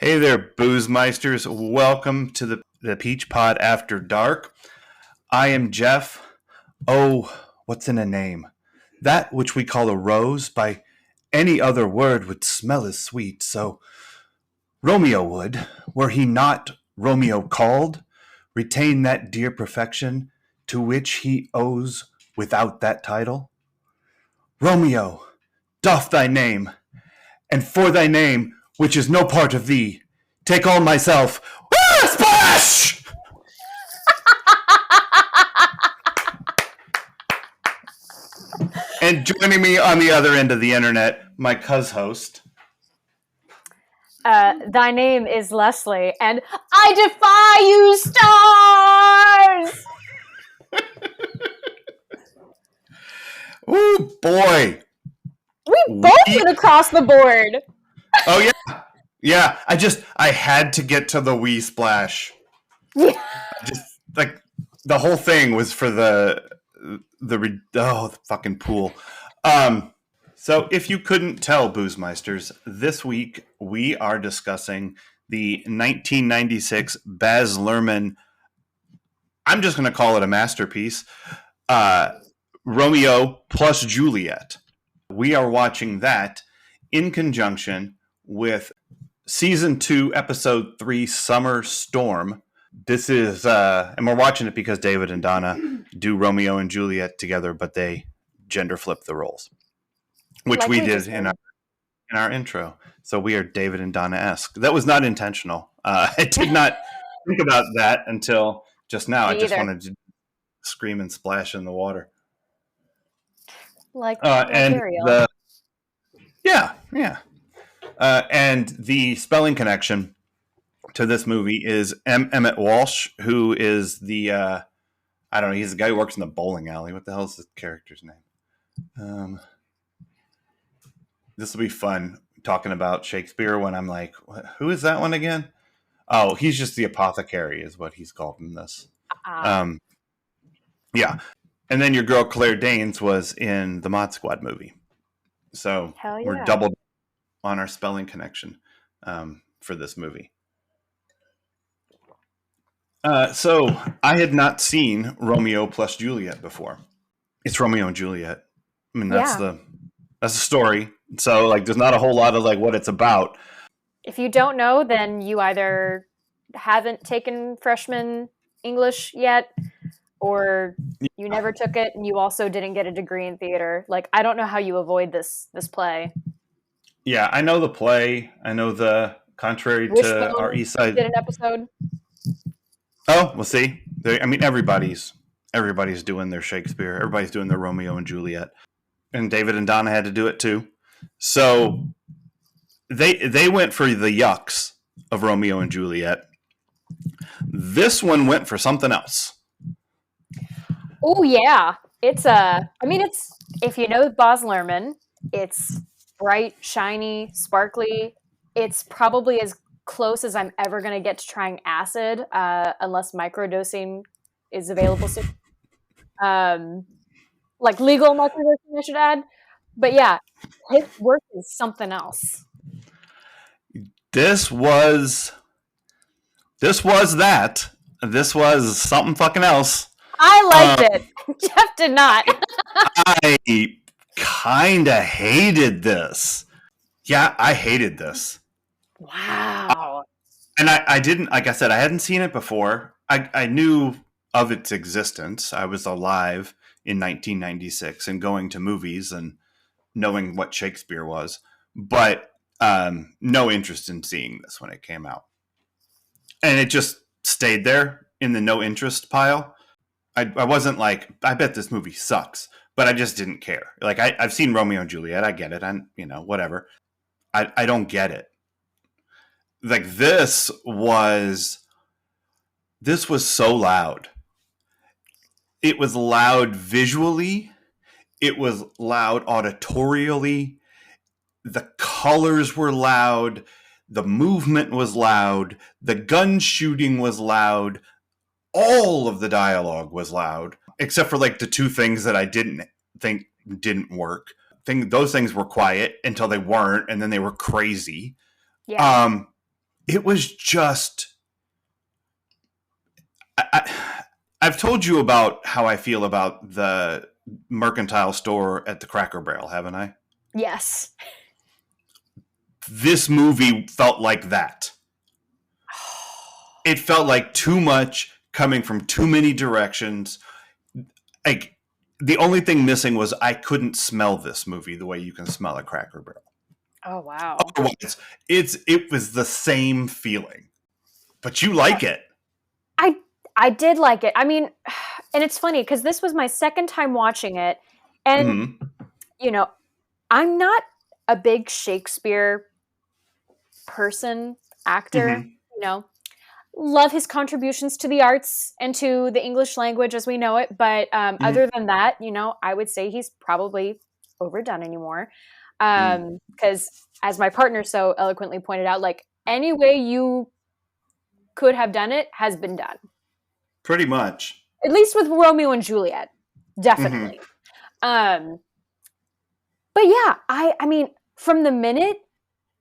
Hey there, Boozemeisters. Welcome to the Peach Pod After Dark. I am Jeff. Oh, what's in a name? That which we call a rose by any other word would smell as sweet. So Romeo would, were he not Romeo called, retain that dear perfection to which he owes without that title. Romeo, doff thy name, and for thy name, which is no part of thee, take all myself. Splash! And joining me on the other end of the internet, my cuz-host. Thy name is Leslie, and I defy you, stars! Ooh, boy. We both went across the board. Oh, yeah. Yeah, I had to get to the wee splash. Yeah. The whole thing was for the fucking pool. So if you couldn't tell, Boozemeisters, this week we are discussing the 1996 Baz Luhrmann, I'm just going to call it a masterpiece, Romeo plus Juliet. We are watching that in conjunction with Season 2, Episode 3, Summer Storm. This is, and we're watching it because David and Donna do Romeo and Juliet together, but they gender flip the roles, which we did in our intro. So we are David and Donna-esque. That was not intentional. I did not think about that until just now. I just wanted to scream and splash in the water. And the spelling connection to this movie is Emmett Walsh, who is the I don't know, he's the guy who works in the bowling alley. What the hell is the character's name? This will be fun talking about Shakespeare when I'm like, who is that one again? Oh, he's just the apothecary is what he's called in this. Yeah. And then your girl Claire Danes was in the Mod Squad movie. So we're doubled on our spelling connection for this movie. So I had not seen Romeo plus Juliet before. It's Romeo and Juliet. I mean, that's the story. So there's not a whole lot of what it's about. If you don't know, then you either haven't taken freshman English yet, or you never took it, and you also didn't get a degree in theater. I don't know how you avoid this play. Yeah, I know the play. I know the contrary to our East Side. Did an episode. Oh, we'll see. I mean, everybody's doing their Shakespeare. Everybody's doing their Romeo and Juliet, and David and Donna had to do it too. So they went for the yucks of Romeo and Juliet. This one went for something else. Oh yeah, it's if you know Baz Luhrmann, it's bright, shiny, sparkly. It's probably as close as I'm ever going to get to trying acid, unless microdosing is available soon. Legal microdosing, I should add. But yeah, his work is something else. This was that. This was something fucking else. I liked it. Jeff did not. I kind of hated this. Yeah, I hated this. Wow. And I didn't, like I said, I hadn't seen it before. I knew of its existence. I was alive in 1996 and going to movies and knowing what Shakespeare was, but no interest in seeing this when it came out. And it just stayed there in the no interest pile. I wasn't like, I bet this movie sucks, but I just didn't care. I've seen Romeo and Juliet. I get it. Whatever. I don't get it. This was so loud. It was loud visually. It was loud auditorially. The colors were loud. The movement was loud. The gun shooting was loud. All of the dialogue was loud, except for the two things that I didn't think didn't work. Those things were quiet until they weren't, and then they were crazy. Yeah. it was just I've told you about how I feel about the mercantile store at the Cracker Barrel, haven't I? Yes. This movie felt like that. It felt like too much coming from too many directions. Like, the only thing missing was I couldn't smell this movie the way you can smell a Cracker Barrel. Oh, wow. Otherwise, it was the same feeling. But you like it. I did like it. I mean, and it's funny because this was my second time watching it, and Mm-hmm. you know, I'm not a big Shakespeare person, actor. Mm-hmm. You know, love his contributions to the arts and to the English language as we know it, but Mm-hmm. other than that, I would say he's probably overdone anymore. Because as my partner so eloquently pointed out, like any way you could have done it has been done. Pretty much. At least with Romeo and Juliet, Mm-hmm. definitely. Um, but yeah, I mean, from the minute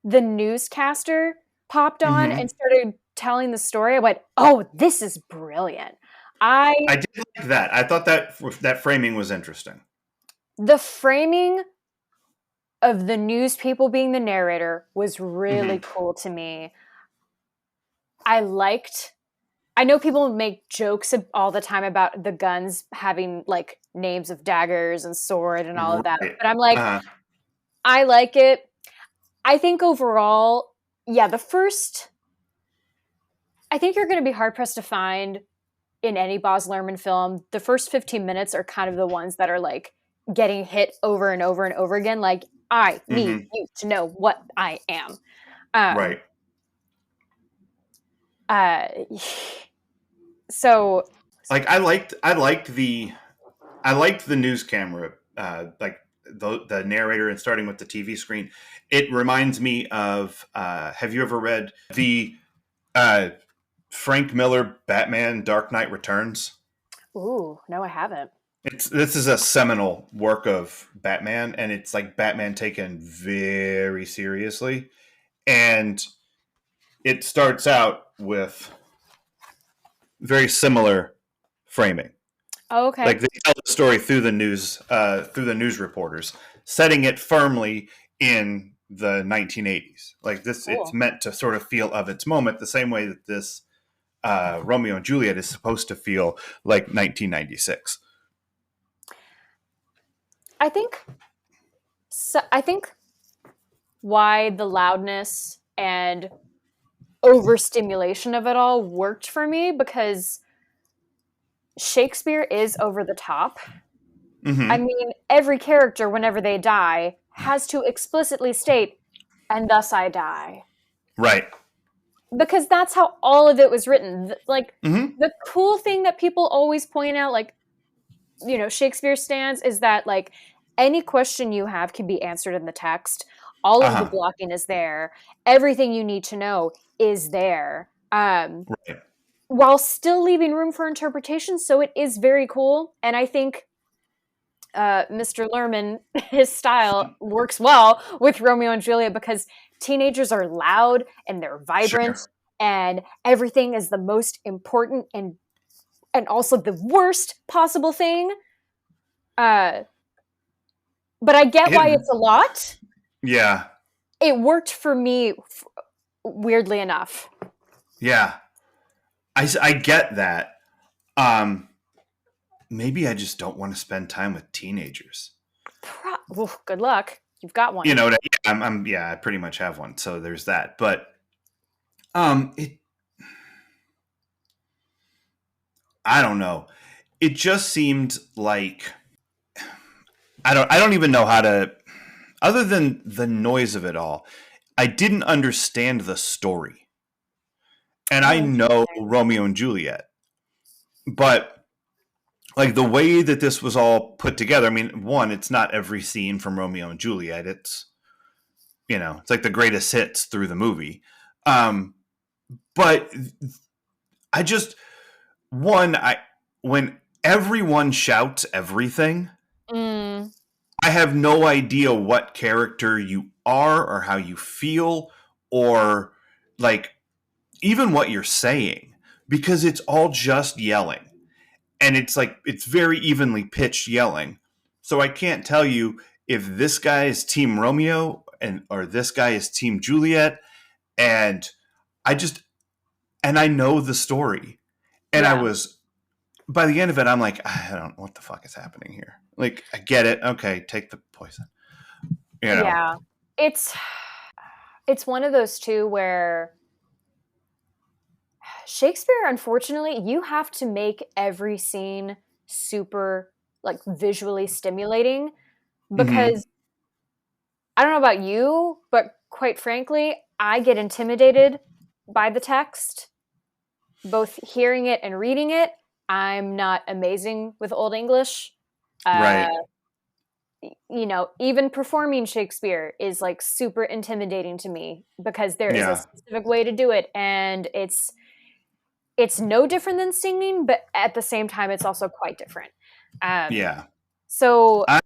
the newscaster popped on Mm-hmm. and started telling the story, I went, "Oh, this is brilliant." I I did like that. I thought that framing was interesting. The framing of the news people being the narrator was Mm-hmm. really cool to me. I know people make jokes all the time about the guns having like names of daggers and sword and all of that, Right. but I'm like, Uh-huh. I like it. I think overall, yeah, I think you're going to be hard pressed to find in any Baz Luhrmann film, the first 15 minutes are kind of the ones that are like getting hit over and over and over again. Like, I need Mm-hmm. you to know what I am. Um, Right. uh, so, Like, I liked the news camera, like the narrator, and starting with the TV screen. It reminds me of. Have you ever read the uh, Frank Miller Batman Dark Knight Returns? ooh, no, I haven't. This is a seminal work of Batman, and it's like Batman taken very seriously, and it starts out with very similar framing. Oh, okay. Like, they tell the story through the news reporters, setting it firmly in the 1980s. Like, this, it's Cool. meant to sort of feel of its moment, the same way that this Romeo and Juliet is supposed to feel like 1996. I think, I think why the loudness and overstimulation of it all worked for me because Shakespeare is over the top. I Mm-hmm. mean, every character, whenever they die, has to explicitly state, and thus I die. Right. Because that's how all of it was written. Like, Mm-hmm. the cool thing that people always point out, like, Shakespeare stands, is that, like, any question you have can be answered in the text. All of the Uh-huh. blocking is there. Everything you need to know is there. Right. While still leaving room for interpretation. So it is very cool. And I think Mr. Lerman, his style works well with Romeo and Juliet because teenagers are loud and they're vibrant, Sure. and everything is the most important and also the worst possible thing. Uh, but I get why It, it's a lot. yeah. It worked for me, weirdly enough. Yeah. I get that. Um, Maybe I just don't want to spend time with teenagers. Good luck. You've got one. You know, yeah, I pretty much have one. So there's that. But it, I don't know. It just seemed like I don't even know how to, other than the noise of it all. I didn't understand the story, and Oh, I know interesting. Romeo and Juliet, but like the way that this was all put together. I mean, one, it's not every scene from Romeo and Juliet. It's like the greatest hits through the movie. Um, but I just one I when everyone shouts everything, Mm, I have no idea what character you are or how you feel, or like even what you're saying, because it's all just yelling. And it's like, it's very evenly pitched yelling. So I can't tell you if this guy is Team Romeo or this guy is Team Juliet. And I just, and I know the story. And I Yeah. was, by the end of it, I'm like, I don't know what the fuck is happening here. Like, I get it. Okay, take the poison. You know? Yeah. It's one of those too where Shakespeare, unfortunately, you have to make every scene super like visually stimulating Mm-hmm. because I don't know about you, but quite frankly, I get intimidated by the text, both hearing it and reading it. I'm not amazing with Old English. Uh, Right. Even performing Shakespeare is like super intimidating to me because there is a Yeah. specific way to do it, and it's no different than singing, but at the same time, it's also quite different. Um, Yeah. so I,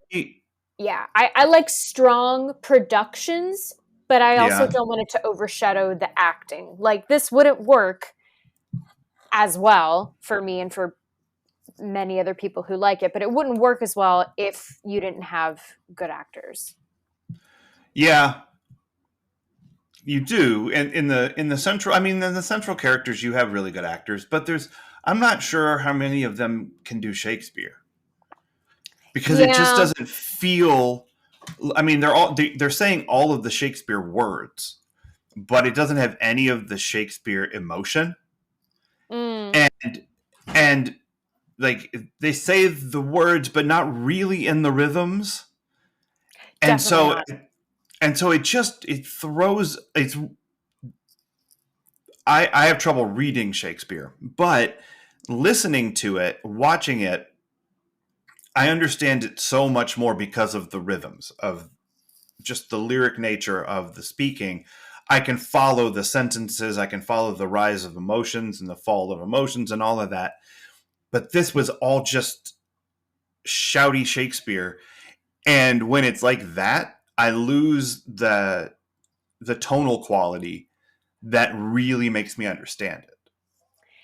yeah, I like strong productions, but I also yeah. don't want it to overshadow the acting. Like this wouldn't work as well for me and for many other people who like it, but it wouldn't work as well if you didn't have good actors. Yeah. You do. And in the central, I mean, in the central characters, you have really good actors, but I'm not sure how many of them can do Shakespeare because it just Yeah. doesn't feel. I mean, they're saying all of the Shakespeare words, but it doesn't have any of the Shakespeare emotion. Mm, And and like they say the words, but not really in the rhythms. And definitely so not. it throws it's I have trouble reading Shakespeare, but listening to it, watching it, I understand it so much more because of the rhythms of just the lyric nature of the speaking. I can follow the sentences, I can follow the rise of emotions and the fall of emotions and all of that. But this was all just shouty Shakespeare. And when it's like that, I lose the tonal quality that really makes me understand it.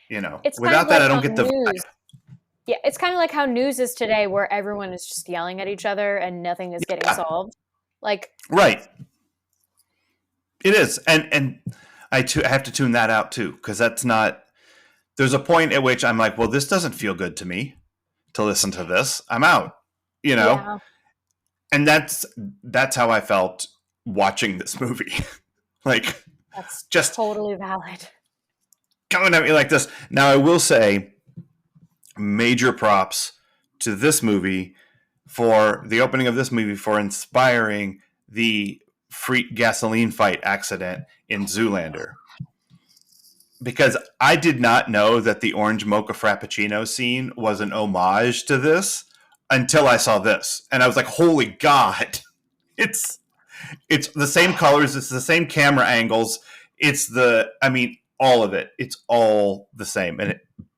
You know, It's kind of without that, like I how don't get the news vibe. Yeah, it's kind of like how news is today where everyone is just yelling at each other and nothing is getting Yeah, solved. Like, right. It is, and I have to tune that out too because that's not. There's a point at which I'm like, well, this doesn't feel good to me to listen to this. I'm out. You know, yeah, and that's how I felt watching this movie. Like, that's just totally valid. coming at me like this. Now, I will say major props to this movie for the opening of this movie for inspiring the free gasoline fight accident in Zoolander. Because I did not know that the orange mocha frappuccino scene was an homage to this until I saw this, and I was like, "Holy God!" It's it's the same colors, it's the same camera angles, I mean, all of it. It's all the same,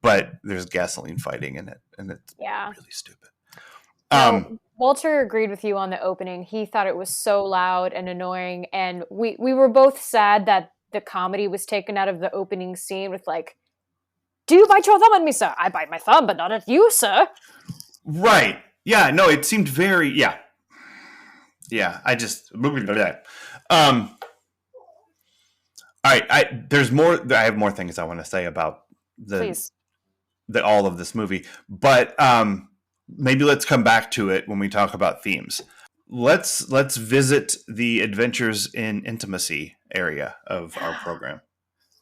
but there's gasoline fighting in it, and it's Yeah. really stupid. No, Um, Walter agreed with you on the opening. He thought it was so loud and annoying, and we were both sad that the comedy was taken out of the opening scene with like, "Do you bite your thumb at me, sir? I bite my thumb, but not at you, sir." right? Yeah, no, it seemed very yeah. I just all right. There's more. I have more things I want to say about the Please. all of this movie, but maybe let's come back to it when we talk about themes. Let's visit the adventures in intimacy area of our program.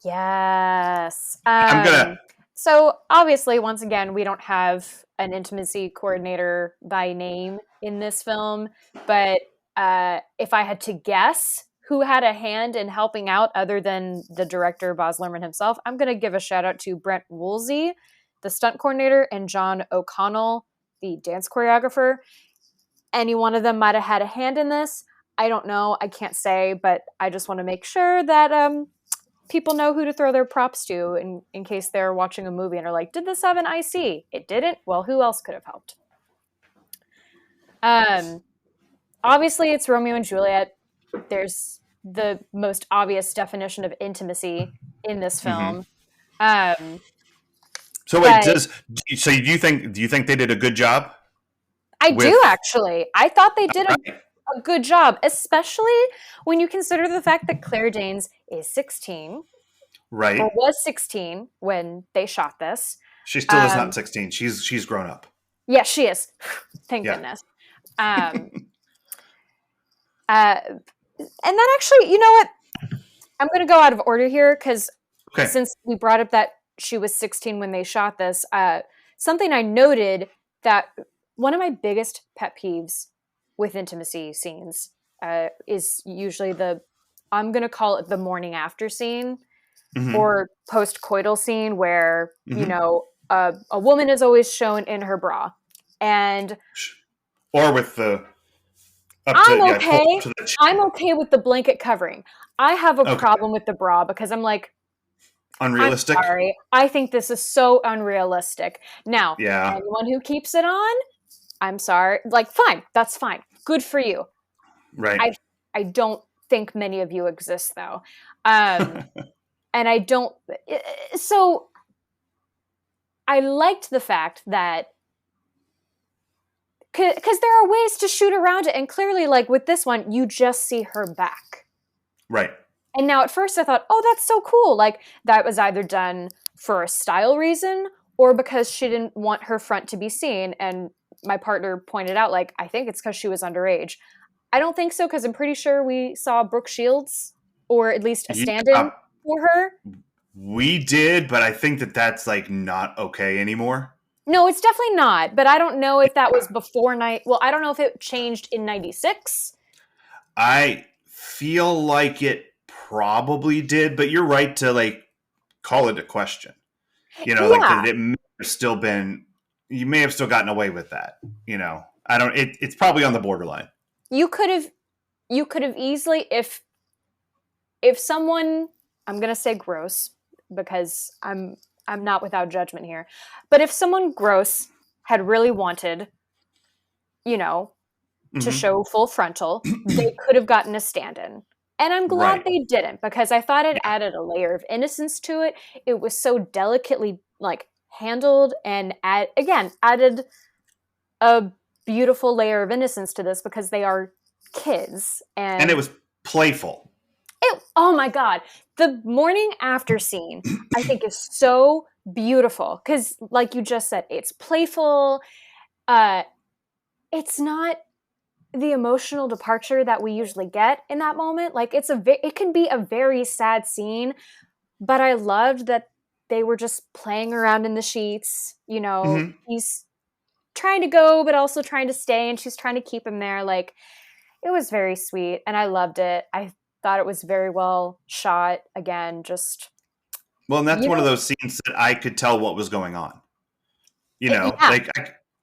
Yes. I'm gonna So obviously, once again, we don't have an intimacy coordinator by name in this film, but if I had to guess who had a hand in helping out other than the director, Baz Luhrmann himself, I'm going to give a shout out to Brent Woolsey, the stunt coordinator, and John O'Connell, the dance choreographer. Any one of them might have had a hand in this. I don't know. I can't say, but I just want to make sure that people know who to throw their props to in case they're watching a movie and are like, did this have an IC? It didn't? Well, who else could have helped? Um, Obviously, it's Romeo and Juliet. There's the most obvious definition of intimacy. in this Mm-hmm. film. Um, So wait, but do you think they did a good job I do with actually. I thought they did right? a good job, especially when you consider the fact that Claire Danes is 16 or Right. was 16 when they shot this. She still is not Um, 16. She's grown up. yeah, she is. Thank Yeah. goodness. Um, uh, and then actually, you know what? I'm going to go out of order here because Okay. since we brought up that she was 16 when they shot this, something I noted that one of my biggest pet peeves with intimacy scenes is usually I'm going to call it the morning after scene Mm-hmm. or post-coital scene where, Mm-hmm. a woman is always shown in her bra. And Or with the up I'm to yeah, pull up okay. to the I'm chin. okay with the blanket covering. I have a Okay. problem with the bra because I'm like, I'm Unrealistic. sorry. I think this is so unrealistic. Now, Yeah. anyone who keeps it on, I'm sorry. Like, fine, that's fine. Good for you. Right. I I don't think many of you exist though. Um, and I don't so I liked the fact that because there are ways to shoot around it, and clearly, like with this one, you just see her back. Right. And now at first I thought, oh, that's so cool. Like that was either done for a style reason or because she didn't want her front to be seen. And my partner pointed out, like, I think it's because she was underage. I don't think so because I'm pretty sure we saw Brooke Shields or at least a stand in Yeah. for her. We did, but I think that that's like not okay anymore. No, it's definitely not. But I don't know if that Yeah. was before night. Well, I don't know if it changed in '96. I feel like it probably did, but you're right to like call it a question. Like Yeah, that it may have still been you may have still gotten away with that. I don't it's probably on the borderline. you could have easily if someone, I'm going to say gross because I'm not without judgment here, but if someone gross had really wanted, you know, to Hmm. show full frontal, they could have gotten a stand-in. And I'm glad Right. they didn't because I thought it Yeah. added a layer of innocence to it. It was so delicately like handled and added a beautiful layer of innocence to this because they are kids And it and was playful. oh my god, the morning after scene I think is so beautiful because, like you just said, it's playful. Uh, it's not the emotional departure that we usually get in that moment. Like it can be a very sad scene, but I loved that they were just playing around in the sheets. Hmm. He's trying to go, but also trying to stay, and she's trying to keep him there. Like it was very sweet, and I loved it. I thought it was very well shot. Again, just Well, and that's you one of know, those scenes that I could tell what was going on. yeah, Like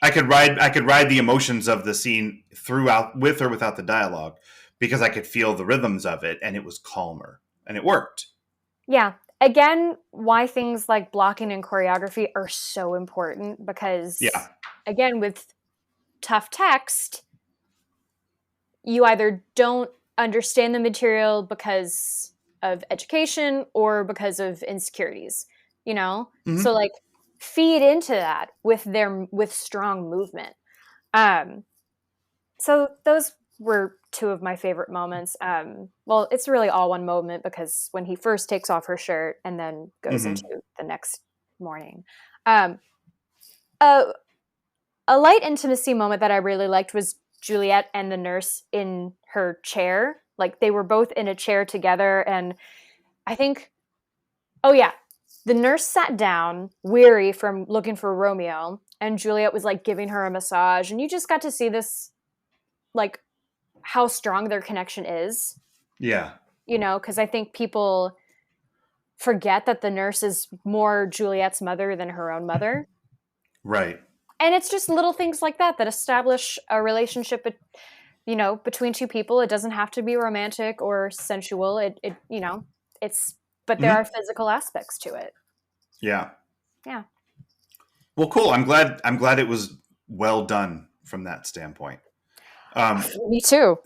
I could ride the emotions of the scene throughout with or without the dialogue because I could feel the rhythms of it and it was calmer and it worked. yeah. Again, why things like blocking and choreography are so important Yeah. because, again, with tough text, you either don't understand the material because of education or because of insecurities, So Hmm. like feed into that with strong movement. Um so those were two of my favorite moments. Well, it's really all one moment because when he first takes off her shirt and then goes into Hmm. the next morning. Um a, a light intimacy moment that I really liked was Juliet and the nurse in her chair. Like they were both in a chair together. And I think, oh yeah, the nurse sat down, weary from looking for Romeo, and Juliet was like giving her a massage. And you just got to see this, like, how strong their connection is, Yeah. because I think people forget that the nurse is more Juliet's mother than her own mother. Right. And it's just little things like that that establish a relationship, between two people. It doesn't have to be romantic or sensual. It's, but there are Hmm. physical aspects to it. Yeah. Yeah. Well, cool. I'm glad it was well done from that standpoint. Um, Me too.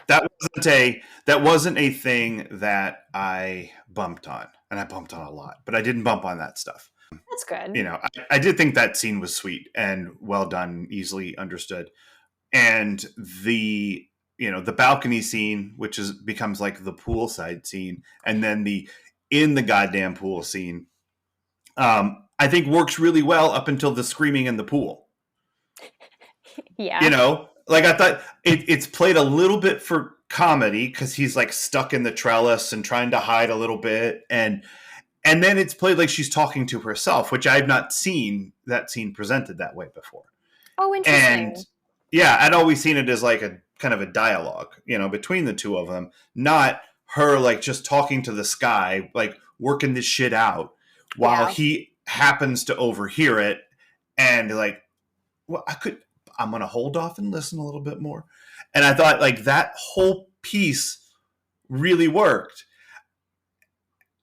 that wasn't a thing that I bumped on. and I bumped on a lot, but I didn't bump on that stuff. That's good. You know, I did think that scene was sweet and well done, easily understood. And the the balcony scene, which is becomes like the poolside scene, and then the in the goddamn pool scene, I think works really well up until the screaming in the pool. Yeah. Like I thought it's played a little bit for comedy because he's like stuck in the trellis and trying to hide a little bit, and then it's played like she's talking to herself, which I've not seen that scene presented that way before. Oh, And interesting. yeah, I'd always seen it as like a kind of a dialogue, between the two of them, not her like just talking to the sky, like working this shit out while Yeah. he happens to overhear it and like, well, I'm going to hold off and listen a little bit more. And I thought like that whole piece really worked.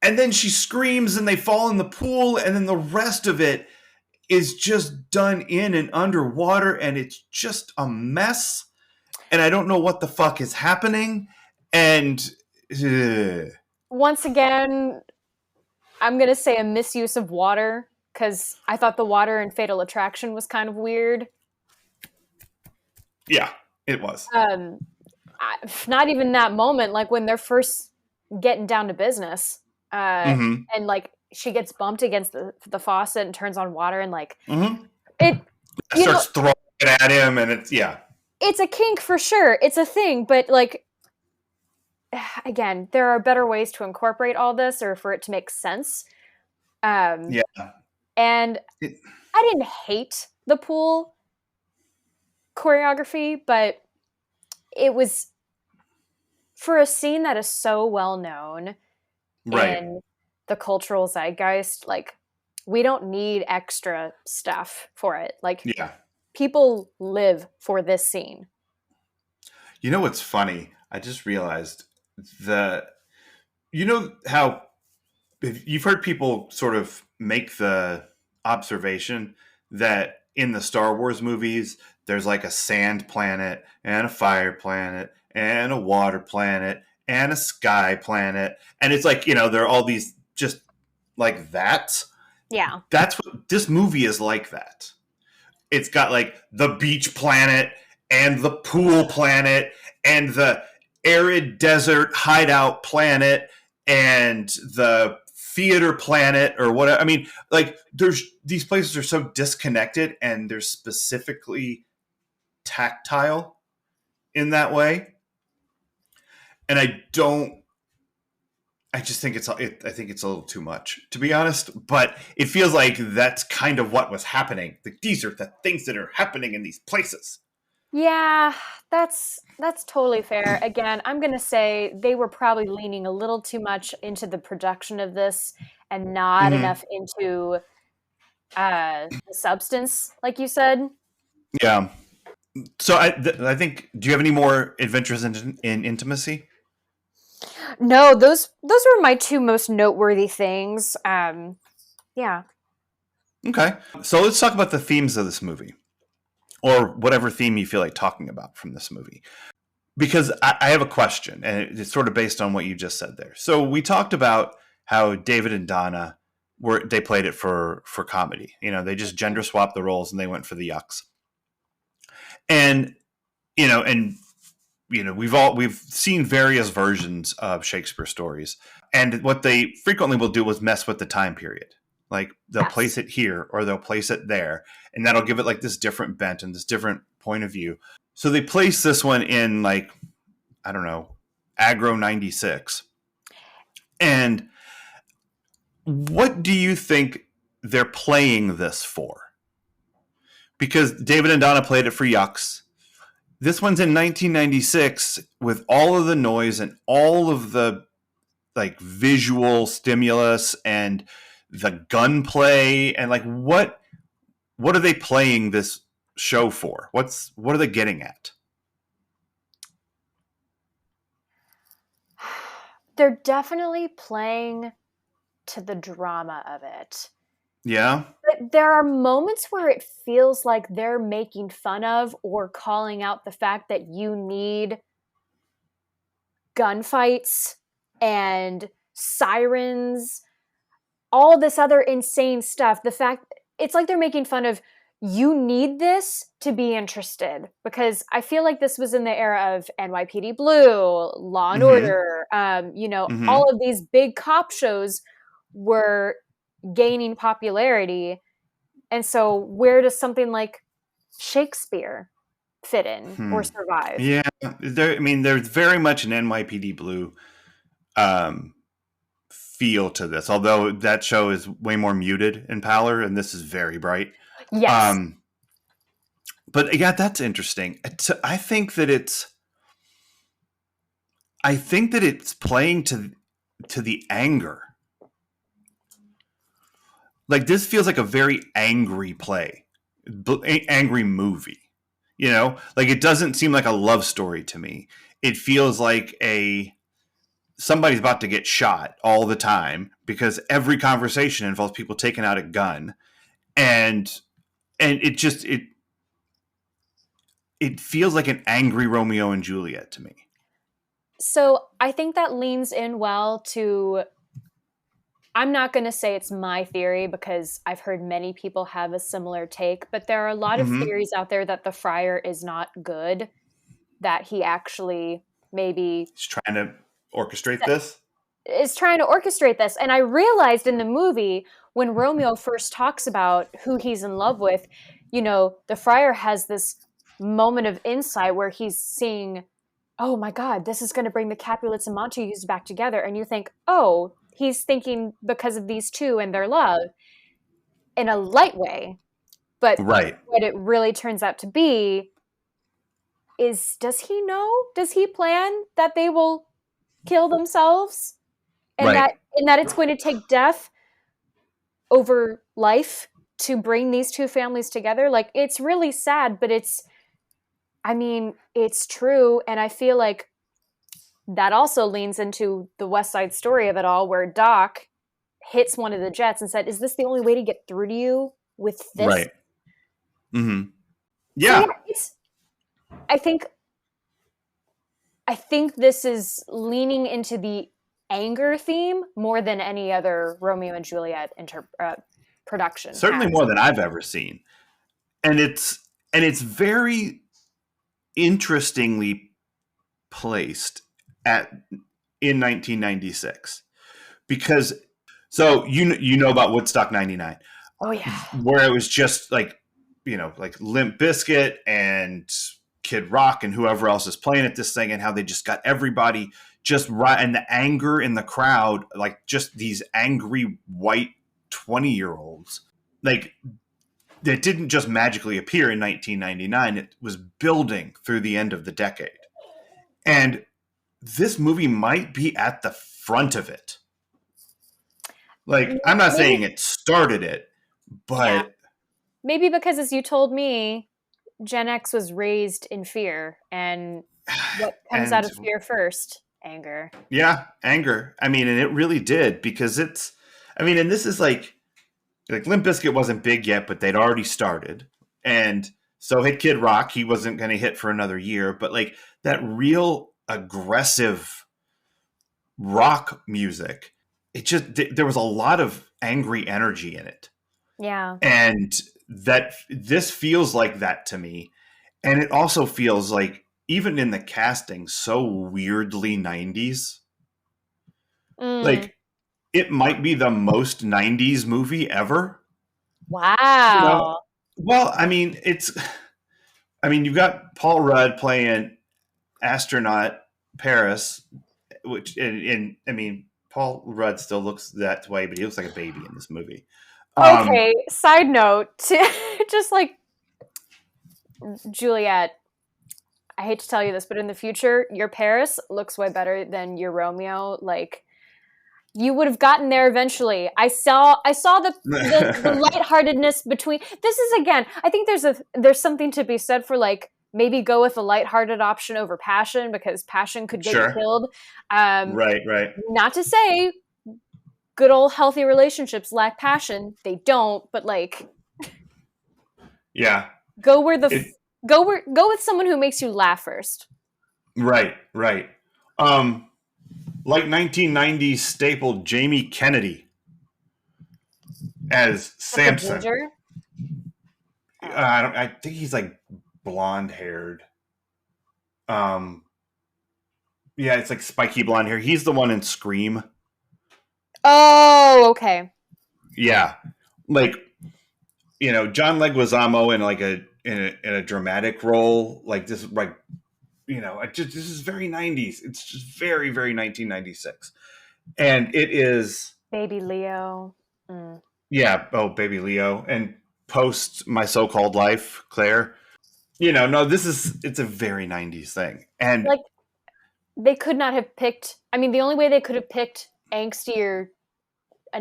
And then she screams and they fall in the pool, and then the rest of it is just done in and underwater, and it's just a mess. And I don't know what the fuck is happening. And Once again, I'm going to say a misuse of water because I thought the water in Fatal Attraction was kind of weird. yeah, it was. Not even that moment, like when they're first getting down to business, Mm-hmm. and like she gets bumped against the faucet and turns on water, and like Mm-hmm. it, Starts throwing it at him, and it's a kink for sure. It's a thing, but like again, there are better ways to incorporate all this or for it to make sense. Yeah. And It, I didn't hate the pool choreography, but it was for a scene that is so well known right. in the cultural zeitgeist. Like, we don't need extra stuff for it. Like, Yeah. people live for this scene. You know what's funny? I just realized how you've heard people sort of make the observation that in the Star Wars movies, there's like a sand planet and a fire planet and a water planet and a sky planet. And it's like, there are all these just like that. Yeah. That's what this movie is like that. It's got like the beach planet and the pool planet and the arid desert hideout planet and the theater planet or whatever. I mean, like there's these places are so disconnected and they're specifically tactile in that way. And I just think I think it's a little too much, to be honest. But it feels like that's kind of what was happening. Like these are the things that are happening in these places. Yeah, that's totally fair. Again, I'm gonna say they were probably leaning a little too much into the production of this and not Mm-hmm. enough into the substance, like you said. Yeah. So I think. Do you have any more adventures in intimacy? No, those were my two most noteworthy things. Yeah. Okay. So let's talk about the themes of this movie, or whatever theme you feel like talking about from this movie. Because I have a question, and it's sort of based on what you just said there. So we talked about how David and Donna they played it for comedy. They just gender swapped the roles and they went for the yucks. And you know, and we've seen various versions of Shakespeare stories, and what they frequently will do is mess with the time period. Like they'll place Yes. it here or they'll place it there, and that'll give it like this different bent and this different point of view. So they place this one in like, I don't know, Agro 96. And what do you think they're playing this for? Because David and Donna played it for yucks. This one's in 1996 with all of the noise and all of the like visual stimulus and the gunplay and like what are they playing this show for? What are they getting at? They're definitely playing to the drama of it. Yeah. But there are moments where it feels like they're making fun of or calling out the fact that you need gunfights and sirens all this other insane stuff. The fact it's like they're making fun of, you need this to be interested, because I feel like this was in the era of NYPD Blue, Law and Mm-hmm. Order, Mm-hmm. all of these big cop shows were gaining popularity. And so where does something like Shakespeare fit in or survive? Yeah, there's very much an NYPD Blue um, feel to this, although that show is way more muted in pallor, and this is very bright. Yes. Um, but yeah, that's interesting. I think that it's playing to the anger. Like this feels like a very angry play, angry movie. You know, like it doesn't seem like a love story to me. It feels like somebody's about to get shot all the time because every conversation involves people taking out a gun, and it feels like an angry Romeo and Juliet to me. So I think that leans in well to, I'm not going to say it's my theory because I've heard many people have a similar take, but there are a lot of Mm-hmm. theories out there that the friar is not good, that he actually maybe He's trying to orchestrate this. is trying to orchestrate this. And I realized in the movie, when Romeo first talks about who he's in love with, the friar has this moment of insight where he's seeing, oh my God, this is going to bring the Capulets and Montagues back together. And you think, oh, he's thinking because of these two and their love in a light way. But Right. what it really turns out to be is, does he know? Does he plan that they will kill themselves? And Right. that it's going to take death over life to bring these two families together? Like, it's really sad, but it's true. And I feel like that also leans into the West Side Story of it all, where Doc hits one of the jets and said, is this the only way to get through to you with this? Right. Mm-hmm. So yeah, Yeah. I think I think this is leaning into the anger theme more than any other Romeo and Juliet production Certainly has. more than I've ever seen. And it's very interestingly placed at in 1996 because you know about Woodstock 99, Oh yeah. where it was just like like Limp Bizkit and Kid Rock and whoever else is playing at this thing, and how they just got everybody just right, and the anger in the crowd, like just these angry white 20-year-olds, like it didn't just magically appear in 1999. It was building through the end of the decade. And this movie might be at the front of it. Like, I'm not Maybe, saying it started it, yeah. but Maybe because, as you told me, Gen X was raised in fear, and what comes out and of fear first? Anger. yeah, anger. I mean, and it really did, because and this is like Limp Bizkit wasn't big yet, but they'd already started. And so hit Kid Rock, he wasn't going to hit for another year, but like that real aggressive rock music, there was a lot of angry energy in it. Yeah. And that this feels like that to me. And it also feels like, even in the casting, so weirdly 90s. Mm. Like, it might be the most 90s movie ever. You know, Wow. well, you've got Paul Rudd playing astronaut Paris, which, Paul Rudd still looks that way, but he looks like a baby in this movie. Okay, side note, just like Juliet, I hate to tell you this, but in the future, your Paris looks way better than your Romeo. Like, you would have gotten there eventually. I saw the lightheartedness between. This is, again, I think there's something to be said for, like, maybe go with a lighthearted option over passion, because passion could get you Sure. killed. Um, Right. Not to say good old healthy relationships lack passion. They don't, but like, Yeah. go where the It, go with someone who makes you laugh first. right. Um, like 1990s staple Jamie Kennedy. as Not the Samson. ginger. I think he's like blonde haired. Um, yeah, it's like spiky blonde hair. He's the one in Scream. Oh, okay. Yeah, like John Leguizamo in like a dramatic role like this, like this is very 90s. It's just very very 1996, and it is Baby Leo. Mm. yeah. Oh, baby Leo, and post My So-Called Life, Claire. No, it's a very 90s thing, and Like they could not have picked. I mean, the only way they could have picked an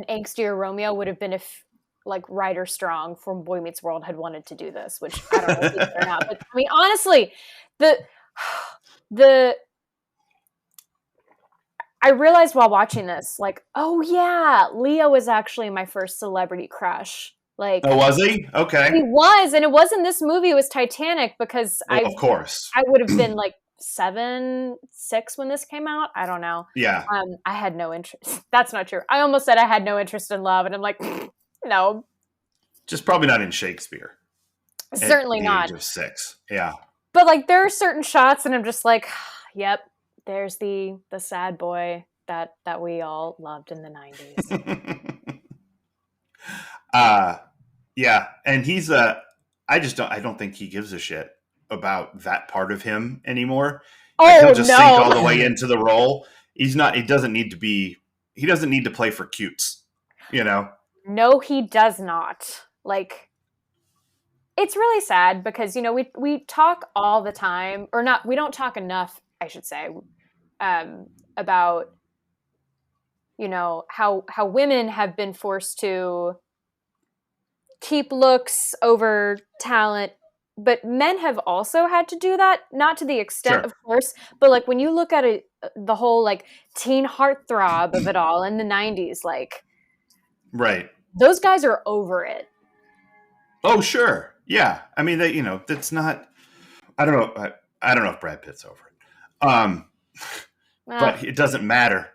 angstier Romeo would have been if like Ryder Strong from Boy Meets World had wanted to do this, which I don't know if he did or not. But I mean, honestly, the the I realized while watching this, like, oh yeah, Leo was actually my first celebrity crush. oh, Like was he? he Okay. was, and it wasn't this movie, it was Titanic because Well, of course. I would have been like 7, 6 when this came out. I don't know. Yeah. I had no interest. That's not true. I almost said I had no interest in love, and I'm like, no, Just probably not in Shakespeare at certainly the age not. of 6. Yeah. But like, there are certain shots, and I'm just like, yep, there's the sad boy that we all loved in the 90s. uh yeah, and I don't think he gives a shit about that part of him anymore. Like he'll Oh just sink all no, the way into the role. He doesn't need to play for cutes, you know. no, he does not. Like, it's really sad because we talk all the time, or not. We don't talk enough, I should say, about how women have been forced to keep looks over talent, but men have also had to do that, not to the extent, Sure. of course, but like when you look at it, the whole like teen heartthrob of it all in the 90s, like Right. those guys are over it. Oh, sure. Yeah. I mean, that's not. I don't know. I don't know if Brad Pitt's over it. Ah, But it doesn't matter.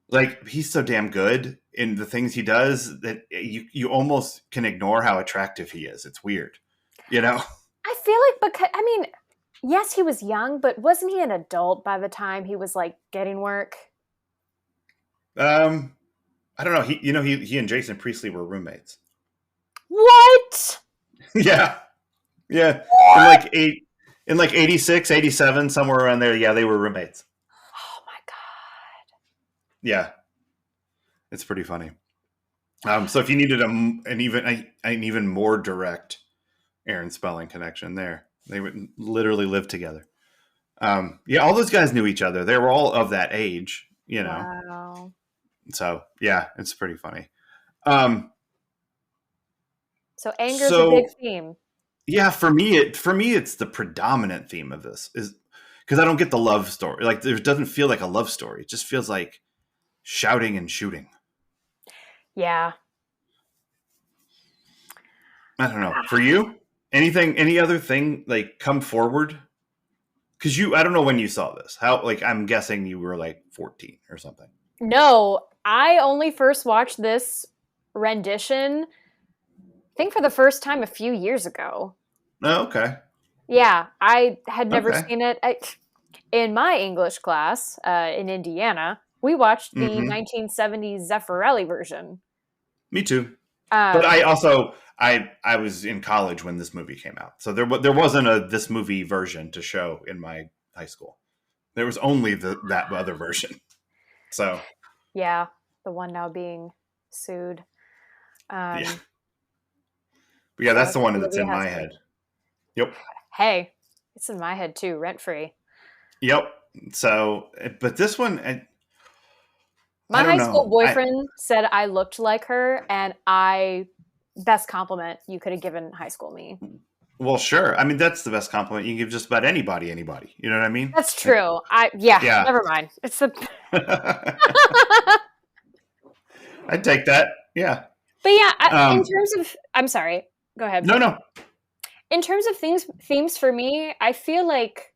Like he's so damn good in the things he does that you almost can ignore how attractive he is. It's weird, you know. I feel like, because I mean, yes, he was young, but wasn't he an adult by the time he was like getting work? Um, I don't know. He and Jason Priestley were roommates. What? Yeah, yeah. In What? like 86, 87, somewhere around there. Yeah, they were roommates. Oh my god. Yeah, it's pretty funny. So if you needed an even more direct Aaron Spelling connection, there they would literally live together. Yeah, all those guys knew each other. They were all of that age, you know. Wow. So yeah, it's pretty funny. Um, So anger is a big so theme. yeah, for me, it's the predominant theme of this is because I don't get the love story. Like, there doesn't feel like a love story. It just feels like shouting and shooting. Yeah. I don't know. For you, any other thing like come forward? Because I don't know when you saw this. How, like, I'm guessing you were like 14 or something. No, I only first watched this rendition, I think for the first time a few years ago. Oh, okay. Yeah, I had never Okay. seen it. In my English class in Indiana, we watched the Mm-hmm. 1970s Zeffirelli version. Me too. But Um, I also I was in college when this movie came out, so there wasn't a this movie version to show in my high school. There was only that other version. So yeah, the one now being sued. yeah, Um, but yeah, shout that's out the to one that's Olivia in my Hester. head. Yep, Hey, it's in my head too, rent free. yep. So, but this one, I My don't high school know. boyfriend said I looked like her, and best compliment you could have given high school me. Well, sure. I mean, that's the best compliment you can give just about anybody. Anybody. You know what I mean? That's Like, true. Yeah, yeah. never mind. It's the I'd take that. Yeah. But yeah, in Um. terms of, I'm sorry. Go ahead. No. No. In terms of themes for me, I feel like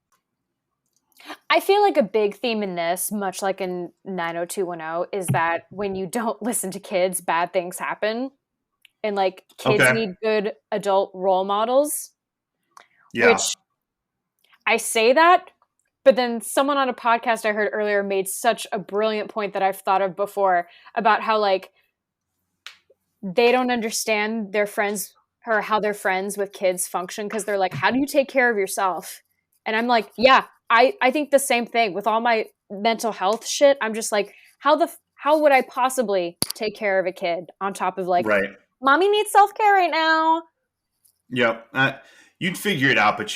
a big theme in this, much like in 90210, is that when you don't listen to kids, bad things happen. and like kids Okay. need good adult role models, Yeah. which I say that, but then someone on a podcast I heard earlier made such a brilliant point that I've thought of before about how like they don't understand their friends or how their friends with kids function because they're like, how do you take care of yourself? And I'm like, yeah, I think the same thing with all my mental health shit. I'm just like, how would I possibly take care of a kid on top of like, Right. mommy needs self-care right now? Yep. You'd figure it out, but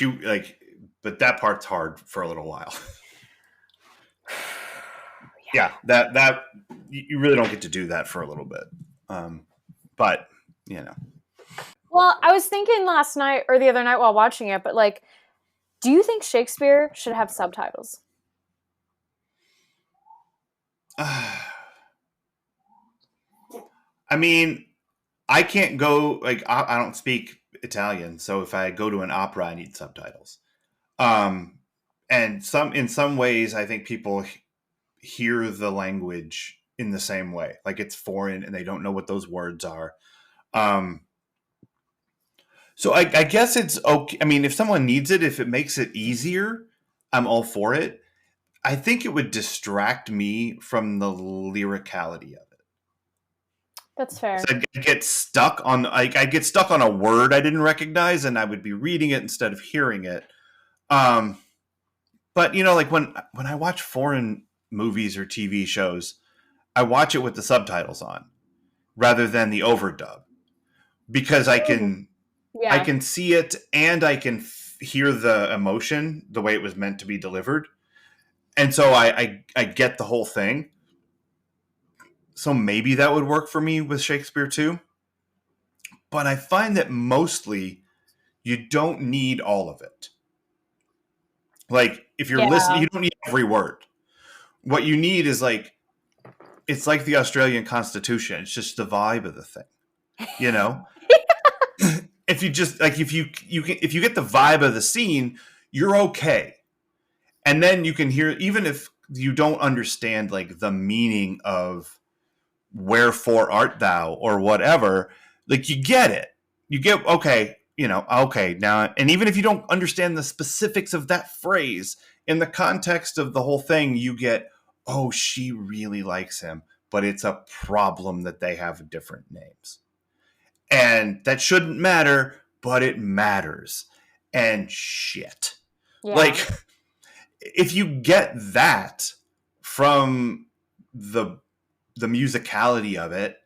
but that part's hard for a little while. Yeah. That you really don't get to do that for a little bit. But you know, Well, I was thinking last night or the other night while watching it, but like, do you think Shakespeare should have subtitles? I mean, I can't go like I don't speak Italian, so if I go to an opera, I need subtitles. Um, and in some ways, I think people hear the language in the same way, like it's foreign and they don't know what those words are. Um, so I guess it's okay. I mean, if someone needs it, if it makes it easier, I'm all for it. I think it would distract me from the lyricality of it. That's So fair. I'd get stuck on a word I didn't recognize, and I would be reading it instead of hearing it. Um, but like when I watch foreign movies or TV shows, I watch it with the subtitles on rather than the overdub because Mm, I yeah. can see it and I can hear the emotion the way it was meant to be delivered, and so I get the whole thing. So maybe that would work for me with Shakespeare too. But I find that mostly you don't need all of it. Like if you're listening, Yeah. you don't need every word. What you need is like it's like the Australian Constitution. It's just the vibe of the thing, you know. If you just like if you get the vibe of the scene, you're okay. And then you can hear even if you don't understand like the meaning of wherefore art thou or whatever, like you get it. You get okay, okay, now and even if you don't understand the specifics of that phrase in the context of the whole thing, you get oh, she really likes him, but it's a problem that they have different names. And that shouldn't matter, but it matters. And shit. Yeah. Like if you get that from the musicality of it,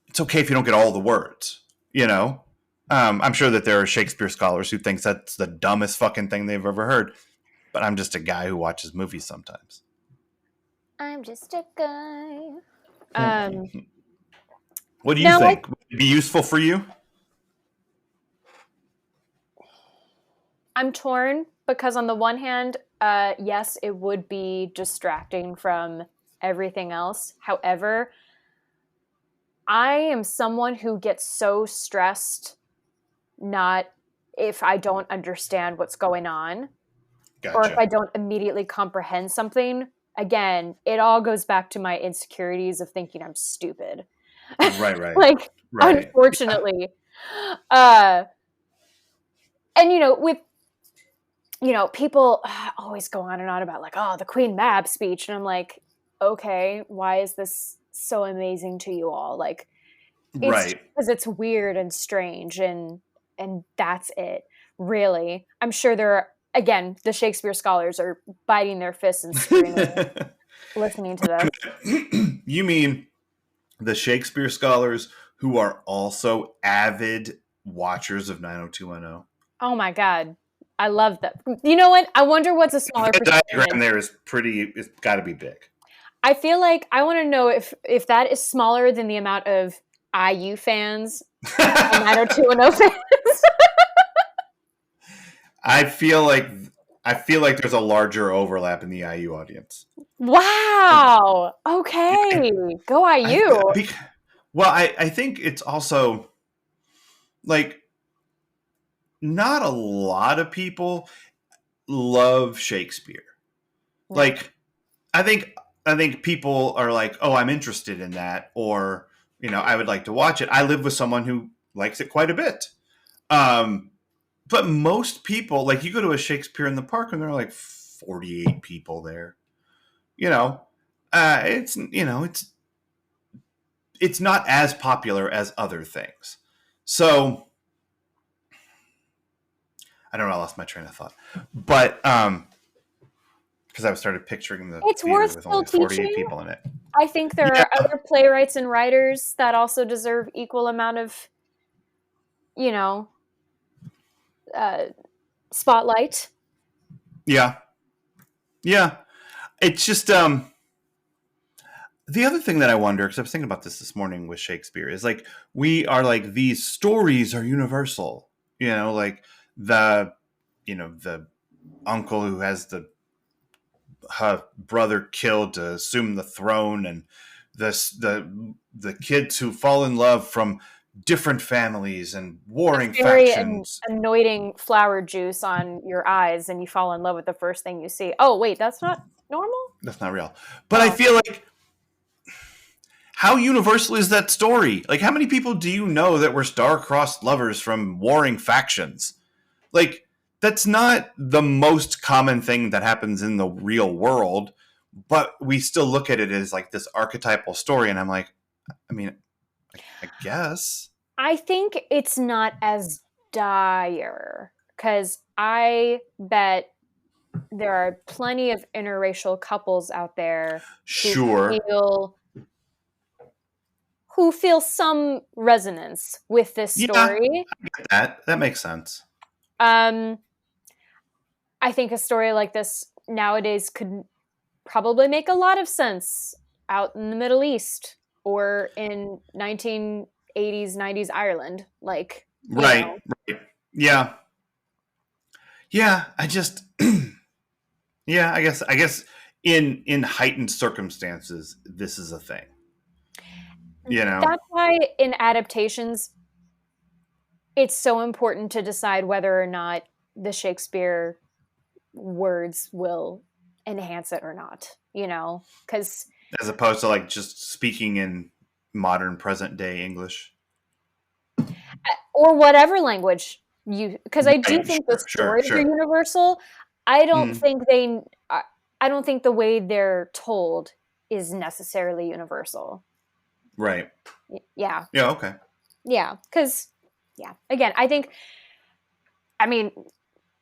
it's okay if you don't get all the words, you know? I'm sure that there are Shakespeare scholars who thinks that's the dumbest fucking thing they've ever heard, but I'm just a guy who watches movies sometimes. I'm just a guy. What do you Now think? Would it be useful for you? I'm torn because on the one hand, yes, it would be distracting from everything else. However, I am someone who gets so stressed not if I don't understand what's going on or if Gotcha. I don't immediately comprehend something. Again, it all goes back to my insecurities of thinking I'm stupid. Right, right, Like, right. unfortunately. Uh, and, with people always go on and on about like, oh, the Queen Mab speech, and I'm like, okay, why is this so amazing to you all? Like, it's Right. because it's weird and strange, and that's it. Really, I'm sure there are again the Shakespeare scholars are biting their fists and screaming listening to this. You mean the Shakespeare scholars who are also avid watchers of 90210? Oh my god, I love that. You know what? I wonder what's a smaller The diagram percentage. there is it's got to be big. I feel like I want to know if that is smaller than the amount of IU fans and 90210 fans. I feel like there's a larger overlap in the IU audience. Wow. Okay. Go I, IU. well, I think it's also like not a lot of people love Shakespeare. Yeah. Like I think people are like, "Oh, I'm interested in that," or I would like to watch it. I live with someone who likes it quite a bit. But most people, like, you go to a Shakespeare in the Park and there are like 48 people there. It's not as popular as other things. So I don't know. I lost my train of thought, but because I started picturing the It's theater worth with still only 48 teaching. people in it. I think there are other playwrights and writers that also deserve equal amount of, spotlight. Yeah. It's just the other thing that I wonder, because I was thinking about this morning with Shakespeare, is like we are like these stories are universal. Like the uncle who has the brother killed to assume the throne, and the kids who fall in love from different families and warring factions. Anointing flower juice on your eyes, and you fall in love with the first thing you see. Oh wait, that's not normal. That's not real. But I feel like, how universal is that story? Like, how many people do you know that were star-crossed lovers from warring factions? Like, that's not the most common thing that happens in the real world, but we still look at it as like this archetypal story. And I'm like, I guess. I think it's not as dire, because I bet there are plenty of interracial couples out there who feel some resonance with this story. Yeah, I get that. That makes sense. I think a story like this nowadays could probably make a lot of sense out in the Middle East or in 1980s, 90s Ireland. Like, right. Yeah. I just, I guess in heightened circumstances, this is a thing. That's why in adaptations, it's so important to decide whether or not the Shakespeare words will enhance it or not, because as opposed to like just speaking in modern present day English or whatever language because I do think the stories are universal. I don't think I don't think the way they're told is necessarily universal. Right. Yeah. Yeah. Okay. Yeah. Because, again,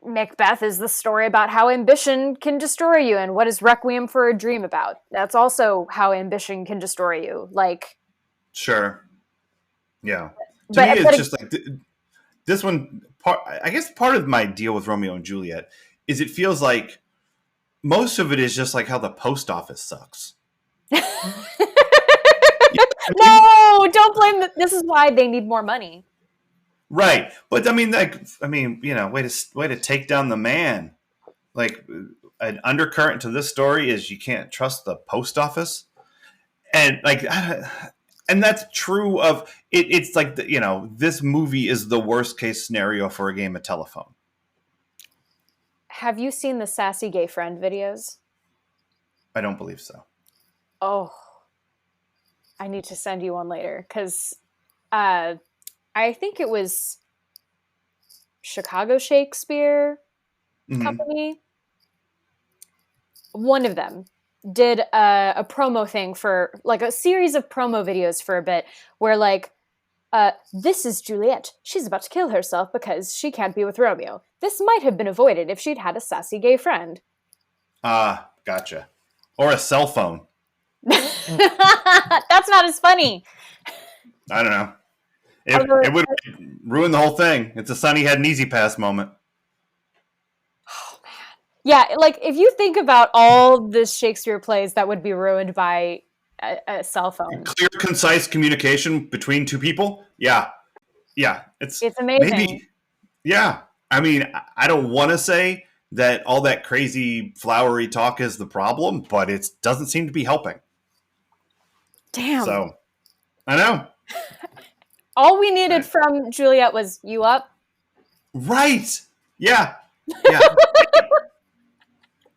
Macbeth is the story about how ambition can destroy you, and what is Requiem for a Dream about? That's also how ambition can destroy you. Like, sure. Yeah. To me, it's just like this one. I guess part of my deal with Romeo and Juliet is it feels like most of it is just like how the post office sucks. No, don't blame them. This is why they need more money. Right. But way to take down the man. Like, an undercurrent to this story is you can't trust the post office. And and that's true of it. It's like, this movie is the worst case scenario for a game of telephone. Have you seen the Sassy Gay Friend videos? I don't believe so. Oh, I need to send you one later, because I think it was Chicago Shakespeare Company. One of them did a promo thing for like a series of promo videos for a bit where like, this is Juliet. She's about to kill herself because she can't be with Romeo. This might have been avoided if she'd had a sassy gay friend. Gotcha. Or a cell phone. That's not as funny. I don't know. It would ruin the whole thing. It's a Sunny had an easy pass moment. Oh, man. Yeah, like, if you think about all the Shakespeare plays that would be ruined by a cell phone. Clear, concise communication between two people? Yeah. It's amazing. Maybe, yeah. I don't want to say that all that crazy flowery talk is the problem, but it doesn't seem to be helping. Damn. So, I know. All we needed from Juliet was, you up? Right. Yeah.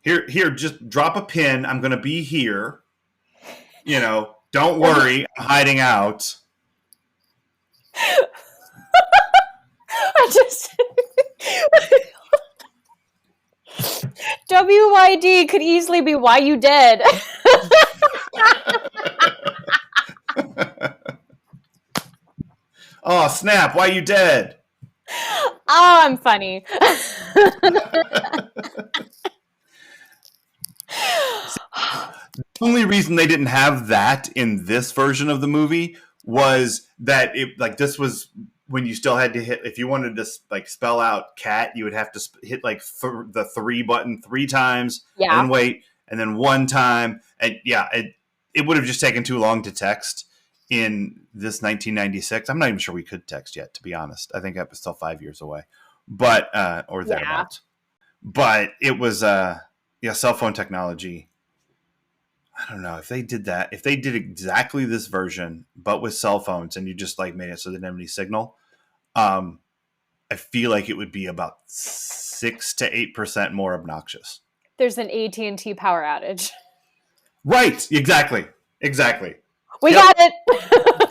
Here, just drop a pin. I'm going to be here. Don't worry. I'm hiding out. I just WYD could easily be why you dead. Oh, snap. Why you dead? Oh, I'm funny. The only reason they didn't have that in this version of the movie was that this was when you still had to hit, if you wanted to like spell out cat, you would have to hit like the 3 button 3 times and Yeah. then wait and then 1 time. And yeah, it would have just taken too long to text in this 1996. I'm not even sure we could text yet, to be honest. I think that was still 5 years away, but or thereabouts. But it was cell phone technology. I don't know if they did that. If they did exactly this version, but with cell phones, and you just like made it so they didn't have any signal, I feel like it would be about 6 to 8% more obnoxious. There's an AT&T power outage. Right. Exactly. We got it.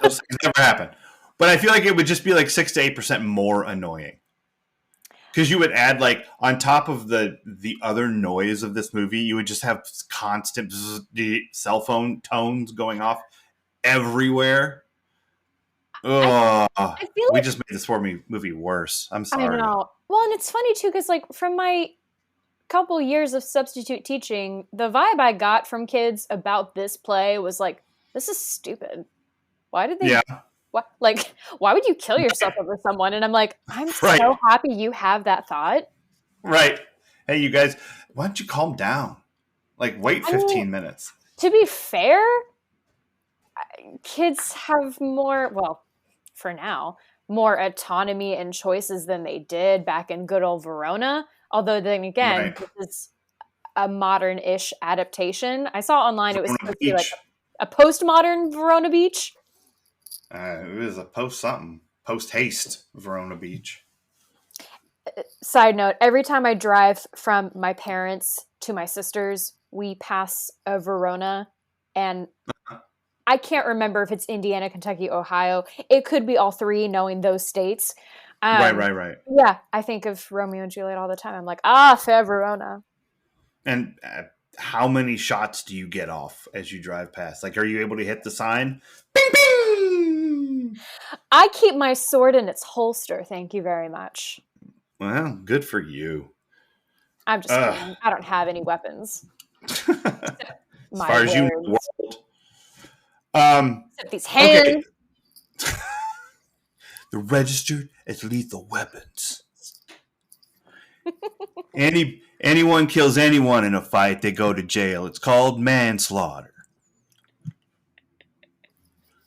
Those things never happen. But I feel like it would just be like 6 to 8% more annoying. Because you would add, like, on top of the other noise of this movie, you would just have constant cell phone tones going off everywhere. Oh, I feel we like just made this movie worse. I'm sorry. I know. Well, and it's funny too, because like from my couple years of substitute teaching, the vibe I got from kids about this play was like, "This is stupid. Why did they? Yeah. What? Like, why would you kill yourself over someone?" And I'm like, I'm Right. so happy you have that thought. Right. Hey, you guys, why don't you calm down? Like, wait 15 minutes. To be fair, kids have more, well, for now, more autonomy and choices than they did back in good old Verona. Although then again, Right. this is a modern-ish adaptation. I saw online it was Verona supposed to be like Beach. a postmodern Verona Beach. It was a post-haste Verona Beach. Side note, every time I drive from my parents to my sister's, we pass a Verona, and I can't remember if it's Indiana, Kentucky, Ohio. It could be all three, knowing those states. Right. Yeah, I think of Romeo and Juliet all the time. I'm like, fair Verona. And how many shots do you get off as you drive past? Like, are you able to hit the sign? Bing, bing! I keep my sword in its holster, thank you very much. Well, good for you. I'm just kidding. I don't have any weapons. As far as you know the world. Except these hands. Okay. They're registered as lethal weapons. Anyone kills anyone in a fight, they go to jail. It's called manslaughter.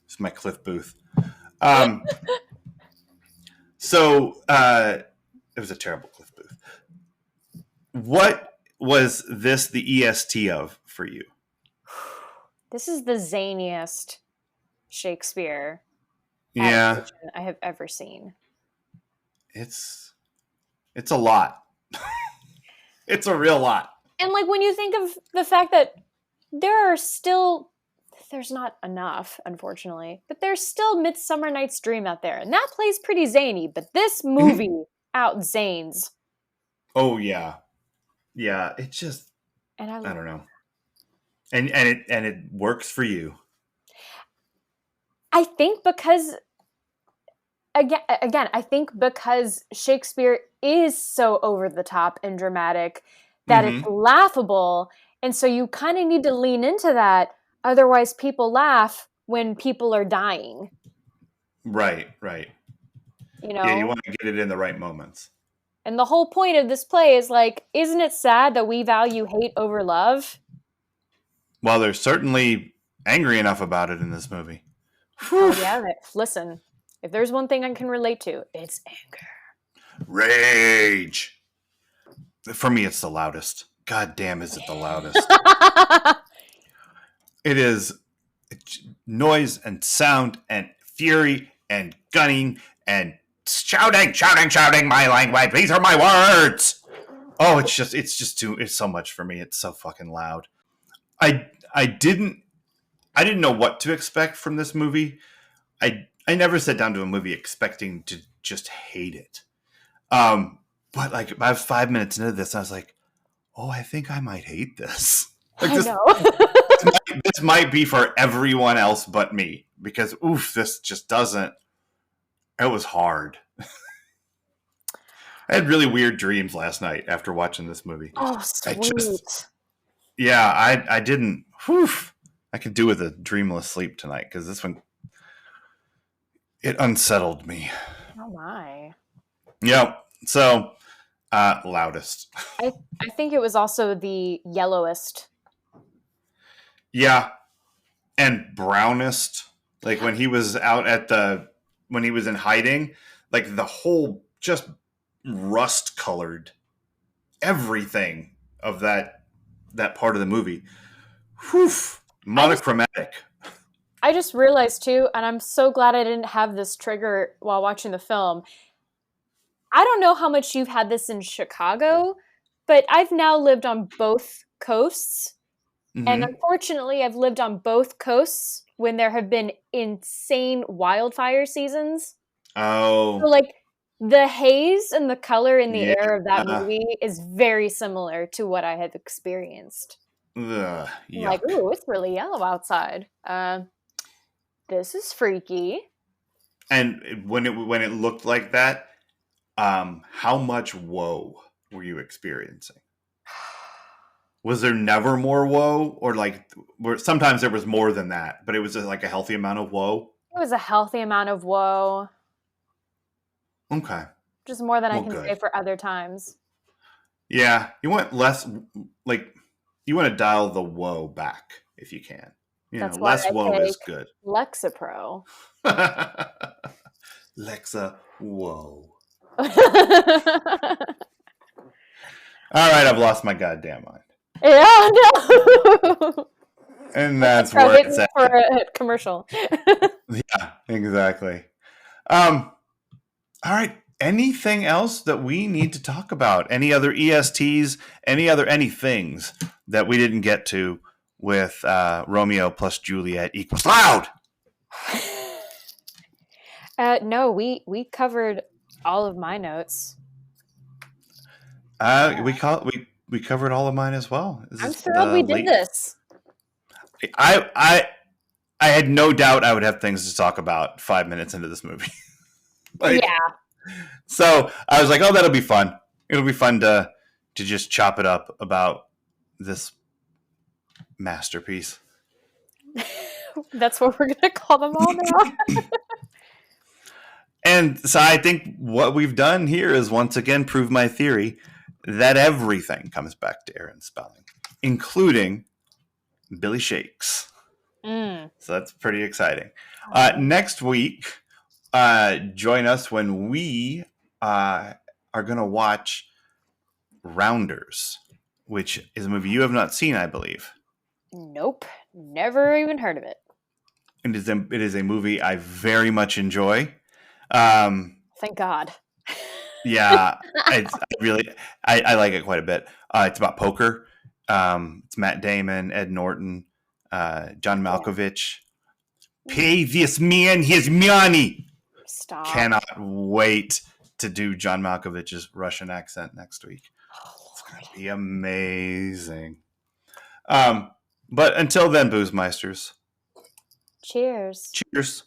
It's my Cliff Booth. So it was a terrible Cliff Booth. What was this the EST of for you? This is the zaniest Shakespeare adaptation I have ever seen. It's a lot. It's a real lot. And like when you think of the fact that there's not enough, unfortunately, but there's still Midsummer Night's Dream out there, and that plays pretty zany, but this movie out-zanes. Oh yeah. Yeah, it just I don't know. And it works for you. I think because again, I think because Shakespeare is so over the top and dramatic that it's laughable, and so you kind of need to lean into that. Otherwise, people laugh when people are dying. Right. You know? Yeah, you want to get it in the right moments. And the whole point of this play is like, isn't it sad that we value hate over love? Well, they're certainly angry enough about it in this movie. Oh, yeah. Listen, if there's one thing I can relate to, it's anger. Rage. For me, it's the loudest. God damn, is it the loudest? It is noise and sound and fury and gunning and shouting, my language. These are my words. Oh, it's so much for me. It's so fucking loud. I didn't know what to expect from this movie. I I never sat down to a movie expecting to just hate it. But like I was 5 minutes into this, I was like, oh, I think I might hate this. Like I this, know. this might be for everyone else but me because this just doesn't. It was hard. I had really weird dreams last night after watching this movie. Oh, sweet. I didn't. Whew, I could do with a dreamless sleep tonight because this one, it unsettled me. Oh my. Yeah. So, loudest. I think it was also the yellowest. Yeah, and brownest. Like when he was when he was in hiding, like the whole just rust colored everything of that part of the movie. Whew, monochromatic. I just realized too, and I'm so glad I didn't have this trigger while watching the film. I don't know how much you've had this in Chicago, but I've now lived on both coasts. Mm-hmm. And unfortunately, I've lived on both coasts when there have been insane wildfire seasons. Oh. So, like, the haze and the color in the air of that movie is very similar to what I have experienced. Like, ooh, it's really yellow outside. This is freaky. And when it looked like that, how much woe were you experiencing? Was there never more woe, or like sometimes there was more than that, but it was like a healthy amount of woe? It was a healthy amount of woe. Okay. Just more than I can say for other times. Yeah, you want less, like, you want to dial the woe back if you can. That's less woe is good. Lexapro. Lexa, whoa. All right, I've lost my goddamn mind. Yeah, no. And that's where it's at. For a commercial. Yeah, exactly. All right. Anything else that we need to talk about? Any other ESTs? Any things that we didn't get to with Romeo plus Juliet equals loud? No, we covered all of my notes. We covered all of mine as well. I'm thrilled we did this. I had no doubt I would have things to talk about 5 minutes into this movie. Yeah. So I was like, oh, that'll be fun. It'll be fun to just chop it up about this masterpiece. That's what we're going to call them all now. And so I think what we've done here is once again prove my theory that everything comes back to Aaron Spelling, including Billy Shakes. So that's pretty exciting. Next week, join us when we are going to watch Rounders, which is a movie you have not seen, I believe. Nope. Never even heard of it. It is a movie I very much enjoy. Thank God. Yeah, I like it quite a bit. It's about poker. It's Matt Damon, Ed Norton, John Malkovich. Yeah. Pay this man his money. Stop. Cannot wait to do John Malkovich's Russian accent next week. It's going to be amazing. But until then, Booze Meisters. Cheers. Cheers.